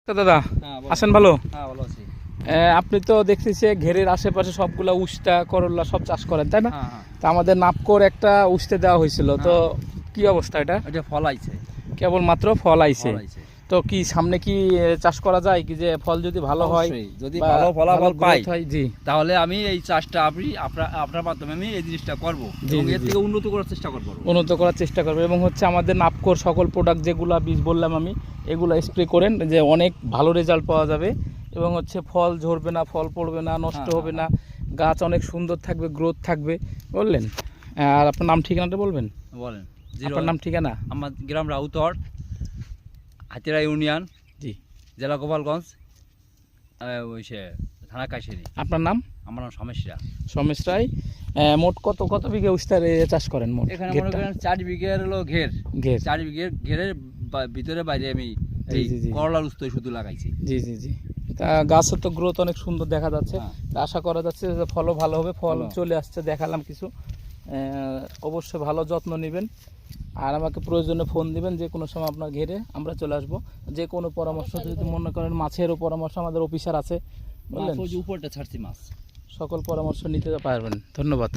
দাদা হ্যাঁ আছেন ভালো? হ্যাঁ ভালো আছি। আপনি তো দেখতেছি ঘেরের আশেপাশে সবগুলা উস্তা করলা সব চাষ করেন তাই না? হ্যাঁ হ্যাঁ তা আমাদের নাপকোর একটা উস্তে দেওয়া হয়েছিল, তো হ্যাঁ। কি অবস্থা এটা? এটা ফল আইছে। কেবল মাত্র ফল আইছে, ফল আইছে। তো কি সামনে কি চাষ করা যায় কি, যে ফল যদি ভালো হয়, অবশ্যই, যদি বা ভালো ফলাফল পাই growth হয়, জি তাহলে আমি এই চাষটা আপনার মাধ্যমে আমি এই জিনিসটা করব জি, এবং জি, এর জি। থেকে উন্নত করার চেষ্টা করব। উন্নত করার চেষ্টা করবে এবং হচ্ছে আমাদের নাপকোর সকল প্রোডাক্ট যেগুলা বীজ বললাম আমি, এগুলা স্প্রে করেন, যে অনেক ভালো রেজাল্ট পাওয়া যাবে এবং হচ্ছে ফল ঝরবে না, ফল পড়বে না, নষ্ট হ্যাঁ, হবে না, গাছ অনেক সুন্দর থাকবে, গ্রোথ থাকবে। বললেন, আর আপনার নাম ঠিকানাটা বলবেন? বলেন। আপনার নাম ঠিকানা? আমার গ্রাম রাউতর, হাতিরা ইউনিয়ন, জি। জেলা গোপালগঞ্জ, ওই সে থানা কাশিরি। আপনার নাম? আমার নাম সমস্যা। সমেশ রায়। মোট কত কত বিঘা উস্তার চাষ করেন মোট? এখানে মনে ঘেরটা? করেন 4 বিঘের হলো ঘের। ঘের। 4 বিঘের ঘেরের ভিতরে বাইরে আমি জি, এই জি, জি। করলার উস্তো শুধু লাগাইছি। জি জি জি। তা গাছের তো গ্রোথ অনেক সুন্দর দেখা যাচ্ছে। হ্যাঁ। তা আশা করা যাচ্ছে যে ফলও ভালো হবে, ফল ভালো। চলে আসছে, দেখালাম কিছু। অবশ্যই ভালো যত্ন নেবেন আর আমাকে প্রয়োজনে ফোন দিবেন, যে কোনো সময় আপনার ঘেরে আমরা চলে আসবো। যে কোনো পরামর্শ যদি মনে করেন, মাছেরও পরামর্শ আমাদের অফিসার আছে, মাছ বললেন, ওই যে উপরটা ছাড়ছি মাছ। সকল পরামর্শ নিতে পারবেন। ধন্যবাদ।